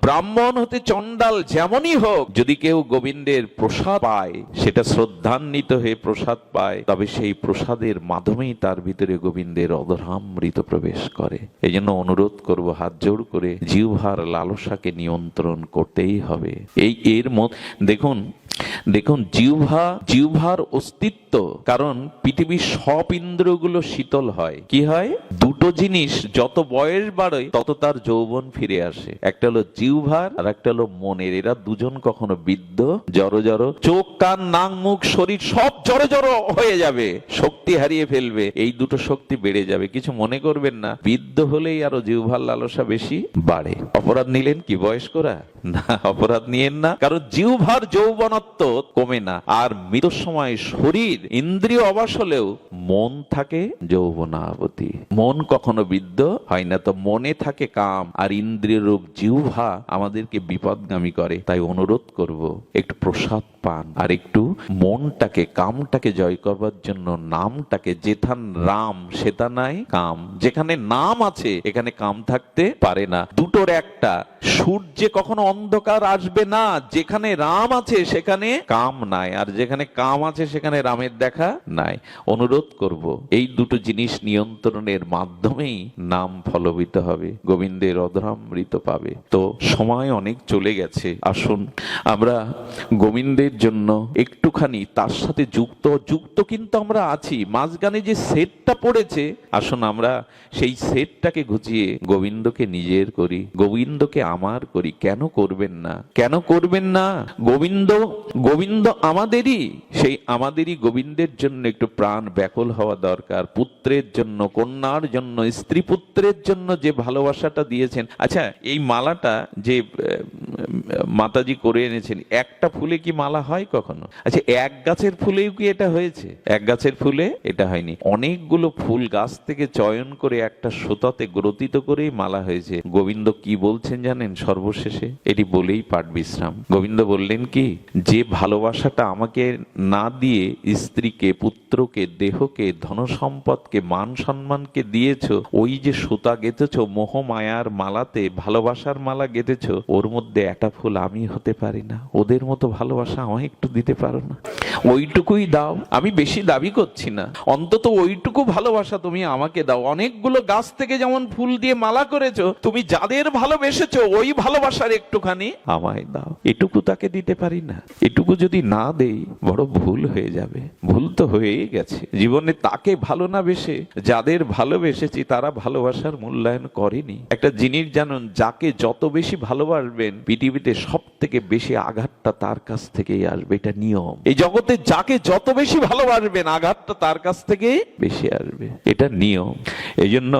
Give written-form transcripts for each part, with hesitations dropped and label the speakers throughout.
Speaker 1: ব্রাহ্মণ হতে চণ্ডাল যেমনই হোক, যদি কেউ গোবিন্দের প্রসাদ পায়, সেটা শ্রদ্ধান্বিত হয়ে প্রসাদ পায়, তবে সেই প্রসাদের মাধ্যমেই তার ভিতরে গোবিন্দের অধরামৃত প্রবেশ করে। এই জন্য অনুরোধ করব, হাত জোড় করে, জিহ্বার লালসাকে নিয়ন্ত্রণ করতেই হবে। এর দেখুন দেখুন জিহ্বার অস্তিত্ব, কারণ পৃথিবীর সব ইন্দ্রিয়গুলো শীতল হয়। কি হয়? দুটো জিনিস, যত বয়স বাড়ে তত তার যৌবন ফিরে আসে। একটা হলো জিহ্বার, আর একটা হলো মনের। এরা দুজন কখনো বৃদ্ধ, জড় জড়, চোখ কান নাক মুখ শরীর সব জড় জড় হয়ে যাবে, শক্তি হারিয়ে ফেলবে। এই দুটো শক্তি বেড়ে যাবে। কিছু মনে করবেন না, বৃদ্ধ হলেই আরো জিহ্বার লালসা বেশি বাড়ে। অপরাধ নিলেন কি বয়স্করা? না, অপরাধ নিয়েন না, কারণ জিহ্বার যৌবনত্ব কমে না। আর মৃত্যুর সময় শরীর ইন্দ্রিয় অবশ হলেও মন থাকে যৌবনাবতী। মন কখনো বৃদ্ধ হয় না। তো মনে থাকে কাম, আর ইন্দ্রিয় রূপ জিহ্বা আমাদেরকে বিপদগামী করে। তাই অনুরোধ করব, একটু প্রসাদ পান, আর একটু মনটাকে, কামটাকে জয় করবার জন্য নামটাকে, যেথান রাম সেটা নাই কাম। যেখানে নাম আছে এখানে কাম থাকতে পারে না। দুটোর একটা। সূর্যে কখনো অন্ধকার আসবে না। যেখানে রাম আছে সেখানে কাম নাই, আর যেখানে কাম আছে সেখানে রামের দেখা নাই। অনুরোধ করব, এই দুটো জিনিস নিয়ন্ত্রণের মাধ্যমেই নাম ফলবিত হবে, গোবিন্দের অধরামৃত পাবে। তো সময় অনেক চলে গেছে, আসুন আমরা গোবিন্দের জন্য একটুখানি তার সাথে যুক্ত কিন্তু আমরা আছি। মাঝখানে যে সেটটা পড়েছে, আসুন আমরা সেই সেটটাকে ঘুচিয়ে গোবিন্দকে নিজের করি, গোবিন্দকে আমার করি। কেন করবেন না? কেন করবেন না? গোবিন্দ আমাদেরই। সেই আমাদেরই গোবিন্দের জন্য একটু প্রাণ ব্যাকুল হওয়া দরকার। পুত্রের জন্য, কন্যার জন্য, স্ত্রী পুত্রের জন্য যে ভালোবাসাটা দিয়েছেন। আচ্ছা, এই মালাটা যে মাতাজি করে এনেছেন, একটা ফুলে কি মালা হয় কখনো? আচ্ছা, এক গাছের ফুলেও কি এটা হয়েছে? এক গাছের ফুলে এটা হয়নি। অনেকগুলো ফুল গাছ থেকে চয়ন করে একটা সুতাতে গ্রথিত করেই মালা হয়েছে। গোবিন্দ কি বলছেন জানেন? সর্বশেষে এটি বলেই পাঠ বিশ্রাম। গোবিন্দ বললেন কি, যে ভালোবাসাটা আমাকে না দিয়ে স্ত্রীকে, পুত্রকে, দেহকে, ধনসম্পদকে, মান সম্মানকে দিয়েছ, ওই যে সুতা গেঁথেছ মোহ মায়ার মালাতে, ভালোবাসার মালা গেঁথেছ, ওর মধ্যে একটা ফুল আমি হতে পারি না? ওদের মতো ভালোবাসা আমায় একটু দিতে পারো না? ওইটুকুই দাও। আমি বেশি দাবি করছি না, অন্তত ওইটুকু ভালোবাসা তুমি আমাকে দাও। অনেকগুলো গাছ থেকে যেমন ফুল দিয়ে মালা করেছো, তুমি যাদের ভালোবেসেছো ওই ভালোবাসার একটুখানি আমায় দাও। এটুকু তাকে দিতে পারি না। এটুকু যদি না দেই, বড় ভুল হয়ে যাবে। ভুল তো হয়েই গেছে জীবনে। তাকে ভালো না বেসে যাদের ভালোবেসেছি তারা ভালোবাসার মূল্যায়ন করেনি। একটা জিনিস জানুন, যাকে যত বেশি ভালোবাসবেন পৃথিবীতে সব থেকে বেশি আঘাতটা তার কাছ থেকেই আসবে। এটা নিয়ম। এই জগতে যাকে যত বেশি ভালোবাসবেন আঘাতটা তার কাছ থেকেই বেশি আসবে। এটা নিয়ম। এই জন্য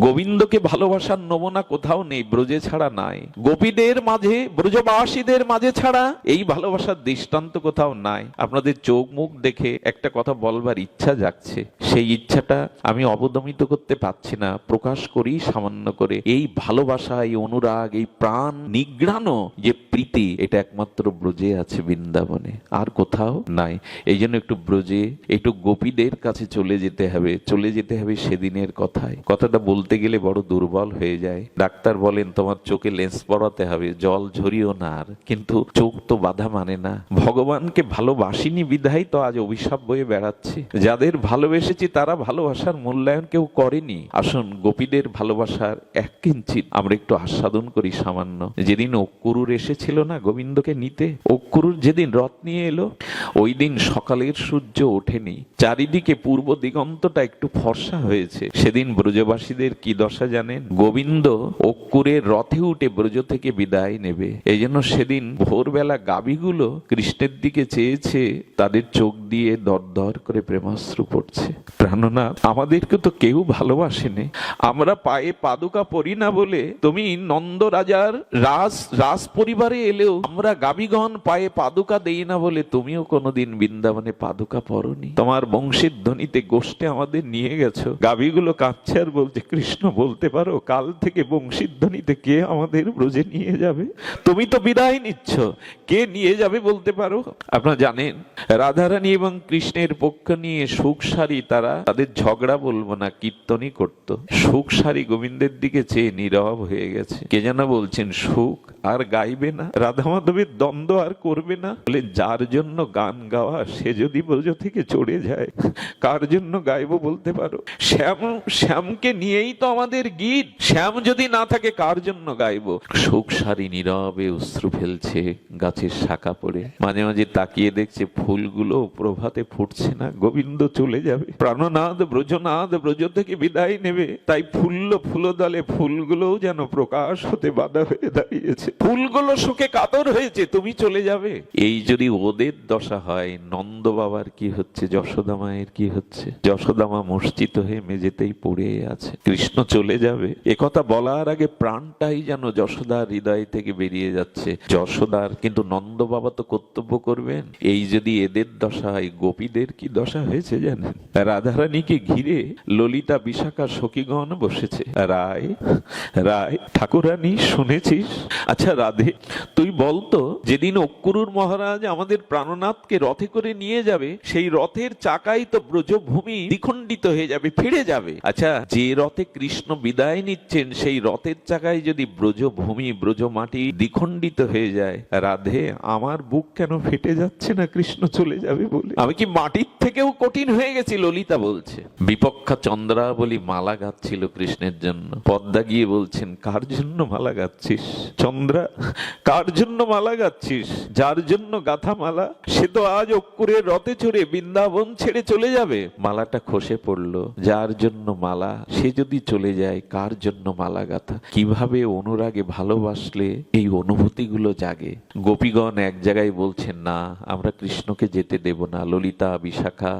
Speaker 1: গোবিন্দকে ভালোবাসার নমুনা কোথাও নেই, ব্রজে ছাড়া নাই। গোপীদের মাঝে, ব্রজবাসীদের মাঝে ছাড়া এই ভালোবাসার দৃষ্টান্ত কোথাও নাই। আপনাদের চোখ মুখ দেখে একটা কথা বলবার ইচ্ছা জাগছে, সেই ইচ্ছাটা আমি অবদমিত করতে পারছি না, প্রকাশ করি সামান্য করে। এই ভালোবাসা, এই অনুরাগ, এই প্রাণ নিগ্রানো যে প্রীতি, এটা একমাত্র ব্রজে আছে, বৃন্দাবনে, আর কোথাও নাই। এই জন্য একটু ব্রজে, একটু গোপীদের কাছে চলে যেতে হবে। চলে যেতে হবে সেদিনের কথায়। কথাটা বলতে গেলে বড় দুর্বল হয়ে যায়। ডাক্তার বলেন তোমার চোখে লেন্স পরাতে হবে, জল ঝরিও না আর, কিন্তু চোখ তো বাধা মানে না। ভগবানকে ভালোবাসিনি বিধাই তো আজ অভিশাপ বয়ে বেড়াচ্ছি। যাদের ভালোবেসেছি তারা ভালোবাসার মূল্যায়ন কেউ করেনি। আসুন গোপীদের ভালোবাসার এক কিঞ্চিত আমরা একটু আস্বাদন করি সামান্য। যেদিন অক্কুরুর এসেছিল না গোবিন্দকে নিতে, অক্কুরুর যেদিন রথ নিয়ে এলো, ওই দিন সকালের সূর্য ওঠেনি, চারিদিকে পূর্ব দিগন্তটা একটু ফর্সা হয়েছে। সেদিন ব্রজবাসীদের কি দশা জানেন? গোবিন্দ অক্কুরের রথে উঠে ব্রজ থেকে বিদায় নেবে। এই জন্য সেদিন ভোরবেলা গাভীগুলো কৃষ্ণের দিকে চেয়েছে, তাদের চোখ দিয়ে দর দর করে প্রেমাশ্রু পড়ছে। প্রাণনাথ, আমাদেরকে তো কেউ ভালোবাসেনি। আমরা পায়ে পাদুকা পরি না বলে, তুমি নন্দ রাজার রাজ পরিবারে এলেও আমরা গাভীগণ পায়ে পাদুকা দেই না বলে তুমিও কোনোদিন বৃন্দাবনে পাদুকা পরনি। তোমার বংশের ধ্বনিতে গোষ্ঠে আমাদের নিয়ে গেছো। গাভীগুলো কাঁদছে আর বলছে, কৃষ্ণ বলতে পারো কাল থেকে বংশীর ধ্বনিতে কে আমাদের ব্রজে নিয়ে যাবে? তুমি তো বিদায় নিচ্ছ, কে নিয়ে যাবে বলতে পারো? আপনারা জানেন রাধারানী এবং কৃষ্ণের পক্ষ নিয়ে সুখসারী তারা তাদের ঝগড়া বলবো না, কীর্তনই করতো। সুখসারী গোবিন্দের দিকে চেয়ে নীরব হয়ে গেছে। কে যেন বলছেন, সুখ আর গাইবে না, রাধা মাধবের দ্বন্দ্ব আর করবে না। বলে যার জন্য গান গাওয়া সে যদি ব্রজ থেকে চড়ে যায়, কার জন্য গাইবো বলতে পারো? শ্যামকে নিয়েই তো আমাদের গীত। শ্যাম যদি না থাকে কার জন্য গাইবো? শোক সারি নীরবে অশ্রু ফেলছে গাছের শাখা পড়ে, মাঝে মাঝে তাকিয়ে দেখছে ফুলগুলো প্রভাতে ফুটছে না, গোবিন্দ চলে যাবে, প্রাণনাদ ব্রজনাদ ব্রজ থেকে বিদায় নেবে, তাই ফুলদলে ফুলগুলোও যেন প্রকাশ হতে বাধা হয়ে দাঁড়িয়েছে, ফুলগুলো শোকে কাতর হয়েছে, তুমি চলে যাবে। এই যদি ওদের দশা হয়, নন্দ বাবার কি হচ্ছে, যশোদা মায়ের কি হচ্ছে? যশোদা মা মূর্ছিত হয়ে মেঝেতেই পড়ে আছে, কৃষ্ণ চলে যাবে। একথা বলার আগে প্রাণটাই যেন যশোদার হৃদয় থেকে বেরিয়ে যাচ্ছে। যশোদার কিন্তু নন্দ বাবা তো কর্তব্য করবেন। এই যদি এদের দশা হয়, গোপীদের কি দশা হয়েছে জানেন? রাধারানীকে ঘিরে ললিতা বিশাখা সখীগণ বসেছে। রায় রায় ঠাকুরানী শুনেছিস? আচ্ছা রাধে, তুই বলতো, যেদিন অক্কুরুর মহারাজ আমাদের প্রাণনাথকে রথে করে নিয়ে যাবে, সেই রথের চাকাই তো ব্রজভূমি দ্বিখণ্ডিত হয়ে যাবে, ফিরে যাবে। আচ্ছা, যে রথে কৃষ্ণ বিদায় নিচ্ছেন, সেই রথের চাকায় যদি ব্রজভূমি ব্রজ মাটি দ্বিখণ্ডিত হয়ে যায়, রাধে আমার বুক কেন ফেটে যাচ্ছে না কৃষ্ণ চলে যাবে বলে? আমি কি মাটির থেকেও কঠিন হয়ে গেছি? ললিতা বলছে। বিপক্ষা চন্দ্রা বলি মালা গাচ্ছিল কৃষ্ণের জন্য। পদ্মা গিয়ে বলছেন, কার জন্য মালা গাচ্ছিস চন্দ্রা? কার জন্য মালা গাচ্ছিস? যার জন্য গাথা মালা, সে তো আজ অক্কুরের রথে চড়ে বৃন্দাবন ছেড়ে চলে যাবে। মালাটা খসে পড়লো। যার জন্য মালা, সে যদি চলে যায়, কার জন্য মালা গাথা? কিভাবে অনুরাগে ভালোবাসলে এই অনুভূতিগুলো জাগে? গোপীগণ এক জায়গায় বলছেন, না আমরা কৃষ্ণকে যেতে দেব না। ললিতা বিশাখা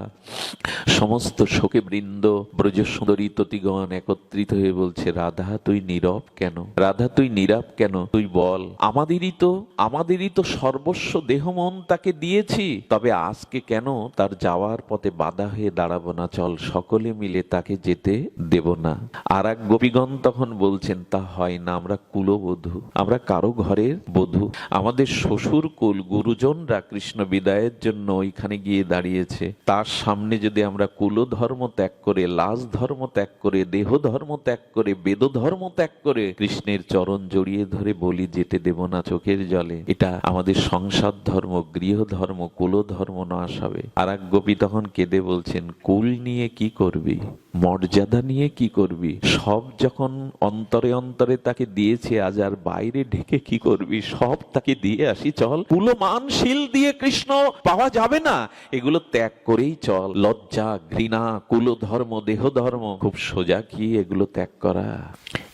Speaker 1: সমস্ত শোকে বৃন্দ ব্রজ সুন্দরী ততিগণ একত্রিত হয়ে বলছে, রাধা তুই নীরব কেন? রাধা তুই নীরব কেন? তুই বল। আমাদেরই তো সর্বস্ব দেহ মন তাকে দিয়েছি, তবে আজকে কেন তার যাওয়ার পথে বাধা হয়ে দাঁড়াবো না? চল সকলে মিলে তাকে যেতে দেব না। আর এক গোপীগণ তখন বলছেন, তা হয় না, আমরা কুলবধূ, আমরা কারো ঘরের বধূ। আমাদের শ্বশুর কুল গুরুজনরা কৃষ্ণ বিদায়ের জন্য ওইখানে গিয়ে দাঁড়িয়েছে, তার সামনে যদি আমরা কুল ধর্ম ত্যাগ করে, লাজ ধর্ম ত্যাগ করে, দেহ ধর্ম ত্যাগ করে, বেদ ধর্ম ত্যাগ করে কৃষ্ণের চরণ জড়িয়ে ধরে বলি যেতে দেব না চোখের জলে, এটা আমাদের সংসার ধর্ম, গৃহ ধর্ম, কুল ধর্ম নাশ হবে। আর এক গোপী তখন কেঁদে বলছেন, কুল নিয়ে কি করবি, মর্যাদা নিয়ে কি করবি? সব যখন অন্তরে অন্তরে তাকে দিয়েছে, আজ আর বাইরে ঢেকে কি করবি? সব তাকে দিয়ে আসি, চল। কুলমানশীল দিয়ে কৃষ্ণ পাওয়া যাবে না, এগুলো ত্যাগ করেই চল। লজ্জা, ঘৃণা, কুল ধর্ম, দেহ ধর্ম, খুব সোজা কি এগুলো ত্যাগ করা?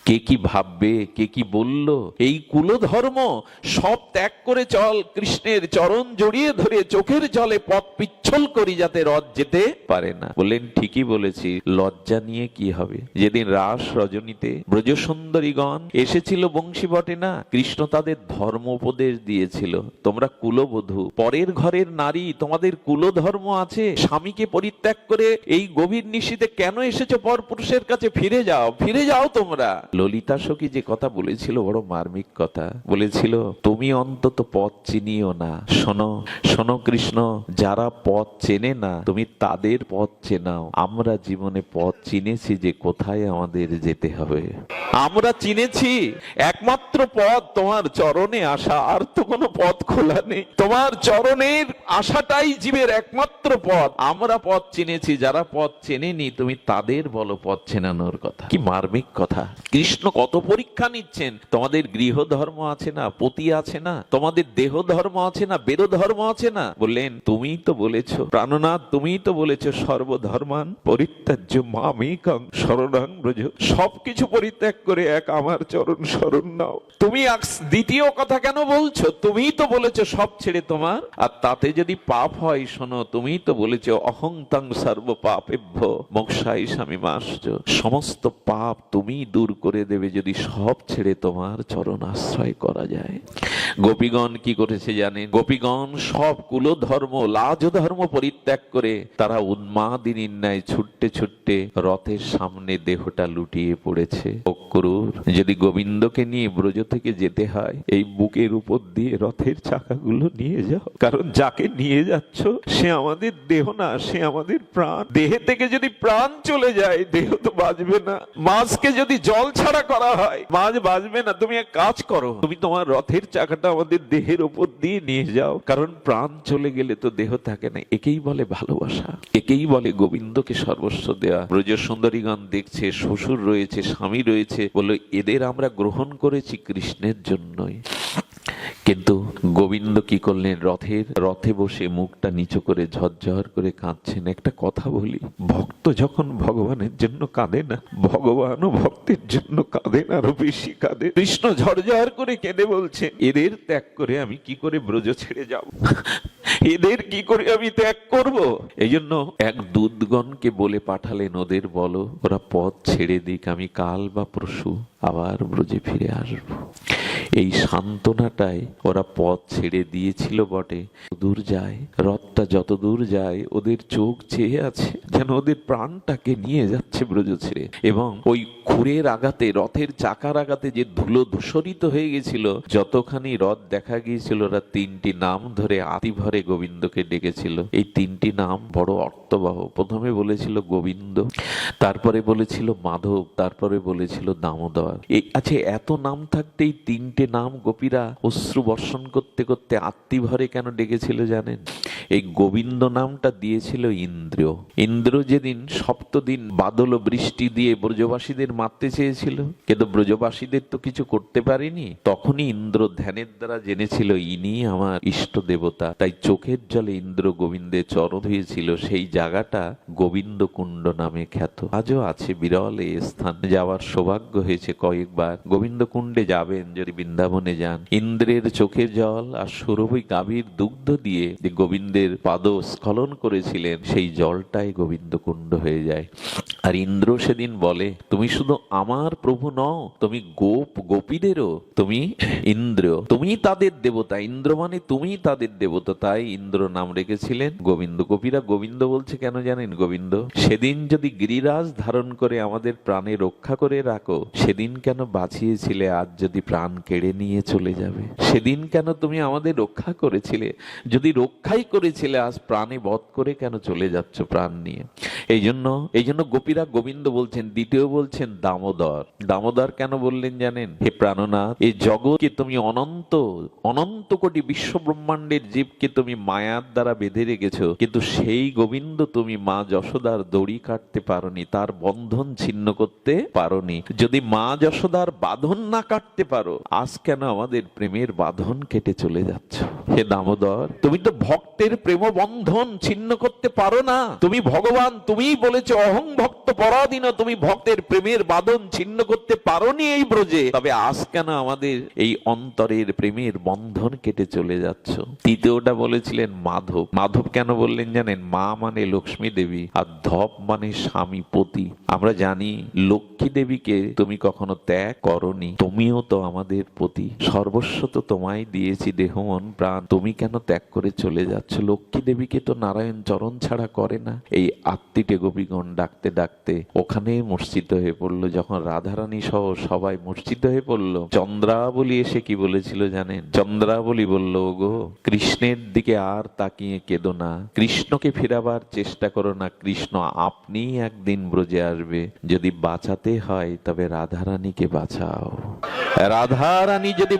Speaker 1: কে কি ভাববে, কে কি বলল, এই কুল ধর্ম সব ত্যাগ করে চল, কৃষ্ণের চরণ জড়িয়ে ধরে চোখের জলে পথ পিচ্ছল করি, যাতে রথ যেতে পারে না। বললেন, ঠিকই বলেছি, লজ্জা নিয়ে কি হবে? যেদিন রাস রজনীতে ব্রজ সুন্দরীগণ এসেছিল বংশী বটে না, কৃষ্ণ তাদের ধর্ম উপদেশ দিয়েছিল, তোমরা কুলবধূ, পরের ঘরের নারী, তোমাদের কুল ধর্ম আছে, স্বামীকে পরিত্যাগ করে এই গভীর নিশীথে কেন এসেছো পর পুরুষের কাছে? ফিরে যাও, ফিরে যাও তোমরা। ললিতা সখী যে কথা বলেছিল, বড় মার্মিক কথা বলেছিল, তুমি অন্তত পথ চিনিও না। শোনো শোনো কৃষ্ণ, যারা পথ চেনে না, তুমি তাদের পথ চেনাও। আমরা জীবনে পথ চিনেছি যে কোথায় আমাদের যেতে হবে। আমরা চিনেছি একমাত্র পথ তোমার চরণে আসা, আর তো কোনো পথ খোলা নেই। তোমার চরণের আশাটাই জীবের একমাত্র পথ। আমরা পথ চিনেছি, যারা পথ চেনেনি তুমি তাদের বলো পথ চেনানোর কথা। কি মার্মিক কথা! কৃষ্ণ কত পরীক্ষা নিচ্ছেন। তোমাদের গৃহ ধর্ম আছে না, পতি আছে না, তোমাদের দেহ ধর্ম আছে না, বেদ ধর্ম আছে না? বললেন, তুমিই তো বলেছো প্রাণনাথ, তুমিই তো বলেছো সর্বধর্মান পরিত্যাজ্য মামেকং শরণং ব্রজ। সবকিছু পরিত্যাগ করে এক আমার চরণ শরণ নাও। তুমি দ্বিতীয় কথা কেন বলছো? তুমিই তো বলেছো সব ছেড়ে তোমার। আর তাতে যদি পাপ হয়, শোনো, তুমিই তো বলেছো অহং তং সর্ব পাপেভ্য মোক্ষায় মাশ্চ। সমস্ত পাপ তুমি দূর করে দেবে যদি সব ছেড়ে তোমার চরণ আশ্রয় করা যায়। গোপীগণ কি করেছে জানেন? গোপীগণ সব কুল ধর্ম, লাজ ধর্ম পরিত্যাগ করে তারা উন্মাদিনীর ন্যায় ছুটতে ছুটতে রথের সামনে দেহটা লুটিয়ে পড়েছে। অক্রুর, যদি গোবিন্দকে নিয়ে ব্রজ থেকে যেতে হয়, এই বুকের উপর দিয়ে রথের চাকাগুলো নিয়ে যাও। কারণ যাকে নিয়ে যাচ্ছ সে আমাদের দেহ না, সে আমাদের প্রাণ। দেহে থেকে যদি প্রাণ চলে যায়, দেহ তো বাঁচবে না। মাছকে যদি জল ছাড়া করা হয়, মাছ বাঁচবে না। তুমি এক কাজ করো, তুমি তোমার রথের চাকাটা আমাদের দেহের উপর দিয়ে নিয়ে যাও, কারণ প্রাণ চলে গেলে তো দেহ থাকে না। একেই বলে ভালোবাসা, একেই বলে গোবিন্দকে সর্বস্ব দেওয়া। ব্রজ সুন্দরীগণ দেখছে শ্বশুর রয়েছে, স্বামী রয়েছে, বললো এদের আমরা গ্রহণ করেছি কৃষ্ণের জন্যই। কিন্তু গোবিন্দ কি করলেন, রথে বসে মুখটা নিচু করে ঝরঝর করে কাঁদছেন। একটা কথা বলি, ভক্ত যখন ভগবানের জন্য কাঁদে না, ভগবানও ভক্তের জন্য কাঁদেন, আরো বেশি কাঁদে। কৃষ্ণ ঝরঝর করে কেঁদে বলছে, এদের ত্যাগ করে আমি কি করে ব্রজ ছেড়ে যাব, এদের কি করে আমি ত্যাগ করব। এই জন্য এক দূতগণকে বলে পাঠালেন, ওদের বলো ওরা পথ ছেড়ে দিক, আমি কাল বা পরশু আবার ব্রজে ফিরে আসবো। এই সান্ত্বনাটাই ওরা পথ ছেড়ে দিয়েছিল বটে, দূর যায় রথটা, যত দূর যায় ওদের চোখ চেয়ে আছে যেন ওদের প্রাণটাকে নিয়ে যাচ্ছে ব্রজ ছেড়ে। এবং ওই খুরের আঘাতে, রথের চাকার আঘাতে যে ধুলো ধূসরিত হয়ে গেছিল, যতখানি রথ দেখা গিয়েছিল, ওরা তিনটি নাম ধরে আতি ভরে গোবিন্দকে ডেকেছিল। এই তিনটি নাম বড় অর্থবহ। প্রথমে বলেছিল গোবিন্দ, তারপরে বলেছিল মাধব, তারপরে বলেছিল দামোদর। আচ্ছা, এত নাম থাকতে এই তিনটে নাম গোপীরা অশ্রু বর্ষণ করতে করতে আত্মি ভরে কেন ডেকেছিল জানেন? এই গোবিন্দ নামটা দিয়েছিল ইন্দ্র। ইন্দ্র যেদিন সপ্তদিন বাদল ও বৃষ্টি দিয়ে ব্রজবাসীদের মারতে চেয়েছিল, কিন্তু ব্রজবাসীদের তো কিছু করতে পারেনি, তখনই ইন্দ্র ধ্যানের দ্বারা জেনেছিল ইনি আমার ইষ্ট দেবতা। তাই চোখের জলে ইন্দ্র গোবিন্দের চরণ ধুয়েছিল। সেই জায়গাটা গোবিন্দ কুণ্ড নামে খ্যাত, আজও আছে। বিরল এই স্থান, যাওয়ার সৌভাগ্য হয়েছে কয়েকবার। গোবিন্দ কুণ্ডে যাবেন যদি বৃন্দাবনে যান, ইন্দ্রের চোখের জল আর সুরভি গাভীর দুগ্ধ দিয়ে যে গোবিন্দের পাদ স্খলন করেছিলেন, সেই জলটাই গোবিন্দ কুণ্ড হয়ে যায়। আর ইন্দ্র সেদিন বলে, তুমি শুধু আমার প্রভু নও, তুমি গোপীদেরও তুমি ইন্দ্র, তুমি তাদের দেবতা। ইন্দ্র মানে তুমি তাদের দেবতা, তাই ইন্দ্র নাম রেখেছিলেন গোবিন্দ। গোপীরা গোবিন্দ বলছে কেন জানেন? গোবিন্দ সেদিন যদি গিরিরাজ ধারণ করে আমাদের প্রাণে রক্ষা করে রাখো, সেদিন কেন বাঁচিয়েছিলে, আজ যদি প্রাণ কেড়ে নিয়ে চলে যাবে? সেদিন কেন তুমি আমাদের রক্ষা করেছিলে? যদি রক্ষাই করেছিলে, আজ প্রাণে বধ করে কেন চলে যাচ্ছ প্রাণ নিয়ে? এই জন্য গোপীরা গোবিন্দ বলছেন। দ্বিতীয় বলছেন দামোদর। দামোদর কেন বললেন জানেন? হে প্রাণনাথ, এই জগৎকে তুমি অনন্ত কোটি বিশ্ব ব্রহ্মাণ্ডের জীবকে তুমি মায়ার দ্বারা বেঁধে রেখেছো, কিন্তু সেই গোবিন্দ তুমি মা যশোদার দড়ি কাটতে পারোনি, তার বন্ধন ছিন্ন করতে পারোনি। যদি মা যশোদার বাঁধন না কাটতে পারো, আজ কেন আমাদের প্রেমের বাঁধন কেটে চলে যাচ্ছ? হে দামোদর, তুমি তো ভক্তের প্রেম বন্ধন ছিন্ন করতে পারো না। তুমি ভগবান, তুমিই বলেছো অহং ভক্ত পরাধীন, তুমি ভক্তের প্রেমের বাঁধন ছিন্ন করতে পারোনি এই ব্রজে, তবে আজ কেন আমাদের এই অন্তরের প্রেমের বন্ধন কেটে চলে যাচ্ছ? তৃতীয়টা বলেছিলেন মাধব। মাধব কেন বললেন জানেন? মা মানে লক্ষ্মী দেবী, আর ধপ মানে স্বামী পতি। আমরা জানি লক্ষ্মী দেবীকে তুমি কখনো ত্যাগ করনি, তুমিও তো আমাদের পতি, সর্বস্ব তো তোমায় দিয়েছি, দেহ মন প্রাণ, তুমি কেন ত্যাগ করে চলে যাচ্ছ? লক্ষ্মী দেবীকে তো নারায়ণ চরণ ছাড়া করে না। এই আত্মীটে গোপীগণ ডাকতে ডাকতে ওখানে মূর্ছিত হয়ে পড়লো। যখন রাধারানী সহ সবাই মূর্ছিত হয়ে পড়লো, চন্দ্রাবলী এসে কি বলেছিল জানেন? চন্দ্রাবলী বলল, গো কৃষ্ণের দিকে আর তাকিয়ে কেঁদো না, কৃষ্ণকে ফেরাবার চেষ্টা করো না, কৃষ্ণ আপনি একদিন ব্রজে আসবে, যদি বাঁচাতে হয় তবে রাধারানীকে বাঁচাও। রাধারানী যদি